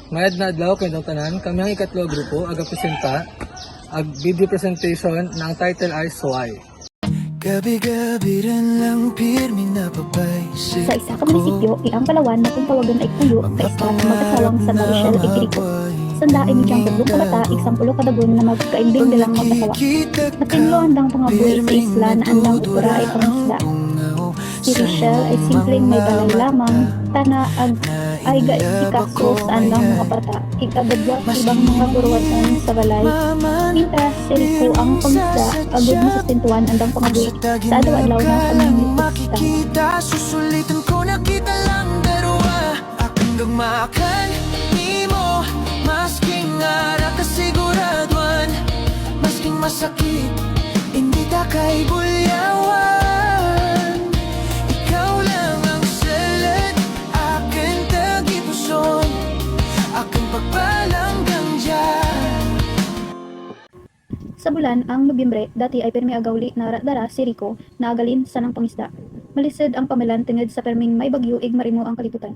Mayad na adlaw kayong tanan, kami ang ikatlo grupo aga presenta ag video presentation na ang title ay Suway. Gabi-gabi rin lang pirmi na papaisip Sa isa ka munisipyo, ang Palawan na kung tawagan ay Puyo, kaisa ng mag-asawang Santa Rochelle ay Quirico. Sanda ay midyang tatlong kabata, isang pulo kadagon na magkaimbing nilang mag-asawa. Natinlo andang pangabuhi sa isla na andang upura ay pangisda. Si Rochelle ay simpleng may balay lamang, tana ay gaikakso sa andang mga bata, ikagadwa ibang mga buruwatan sa balay. Mintras si Rico ang pangisda, agad na sustentuan andang pangabuhi sa adlaw na pamimigtang. Susulitan ko na kita lang darawa akong gagmakan mo masking ara kasiguraduan masking masakit hindi ta kay bulyawan ikaw lang ang salad akin tagipuson aking pagpalanggang dyan. Sa bulan, ang Nobyembre, dati ay permi agawli na dara si Rico na agalin sa ng pangisda. Malisod ang pamalan tungod sa perming may bagyo ig marimo ang kalibutan.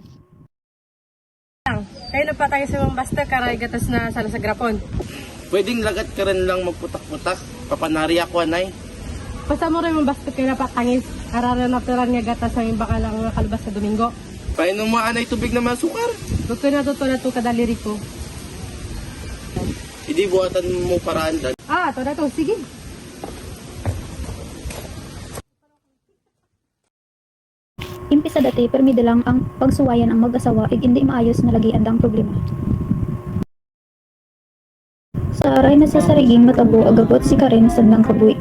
Kayo na pa tayo sa mga basta karay gatas na sana sa grapon. Pwedeng lagat ka rin lang magputak-putak. Papanari ako, anay. Basta mo rin mga basta kayo na patangis. Araran na peran nga gatas ang baka lang nakalabas sa Domingo. Painom mo, anay, tubig na masukar. Gusto na to na to kadaliri ko. Hindi buhatan mo paraan dad. To na to. Sige. Impisa dati, permi lang ang pagsuwayan ang mag-asawa ig hindi maayos na lagi andang problema. Sa aray na sa sariging matabo agabot si Karen sandang kabuhi.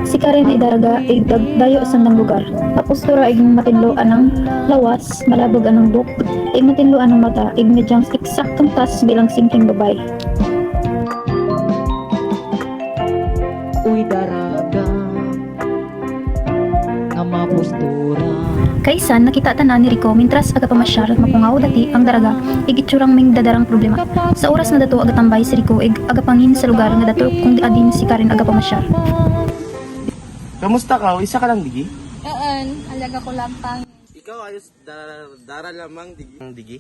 Si Karen ay daraga ig dayo sandang lugar. Tapos tura ig matinlo anang lawas, malabog anang buk, ig matinlo anang mata, ig medyang eksaktong tas bilang simpleng babay. Uy daraga nga mapostura. Kaisan nakita tanan ni Rico mintras aga pamasyar mapungaw dati ang daraga ig itsurang ming dadarang problema. Sa oras na dato aga tambay si Rico ig aga pangin sa lugar nga dato kung adin si Karen aga pamasyar. Kamusta ka? Isa ka lang, digi? Alaga ko lang pang. Ikaw ayos dara lamang, digi?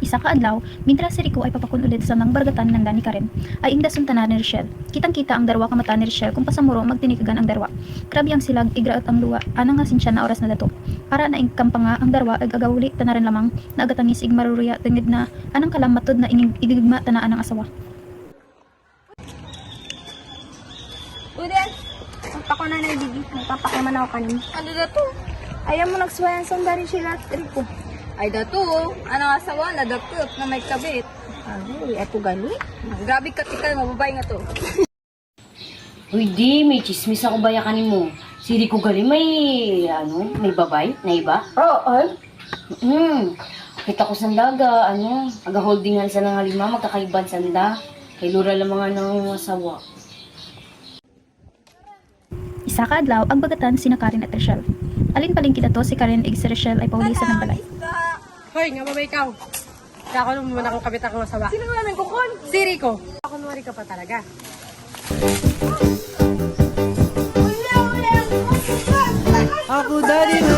Isa ka adlaw, mintras si Rico ay papakun ulit sa nang bargatan ng ni Karen, ay indasun tanan ni Rochelle. Kitang-kita ang darwa kamata ni Rochelle kung pasamuro magtinikagan ang darwa. Grabe ang silag, igraot ang luwa, anang nga sinsya na oras na dato. Para na ingkampanga ang darwa ay agawuli tanaran lamang, na agatangis ig maruruya tungid na anang kalamatod na igigma tanaan ang asawa. Udan, magpako na na ibigi. Magpapakiman ako kanin. Ano na to? Ayaw mo nagsuwayan sa dari sila, Rico. Ay dato, ano asawa na dakot na may kabit. Ay, eto gani? Grabe katikal, mababay nga to. Uy, di, may chismis ako bayakanin mo. Si Rico gali may babay na iba? Oo, Kita ko sandaga, aga-holdingan sa nga lima, magkakaibad sanda. Kay lura lang mga nang asawa. Isa ka adlaw, ang bagatan sina Karen at Rochelle. Alin paling kita to si Karen ig si Rochelle ay paulisan ng balay. Hoy, nga babay ikaw. Kaya ako naman akong kabit akong asawa. sino namin kukon? Si Rico. Ako nuwari ka pa talaga. Ako dali na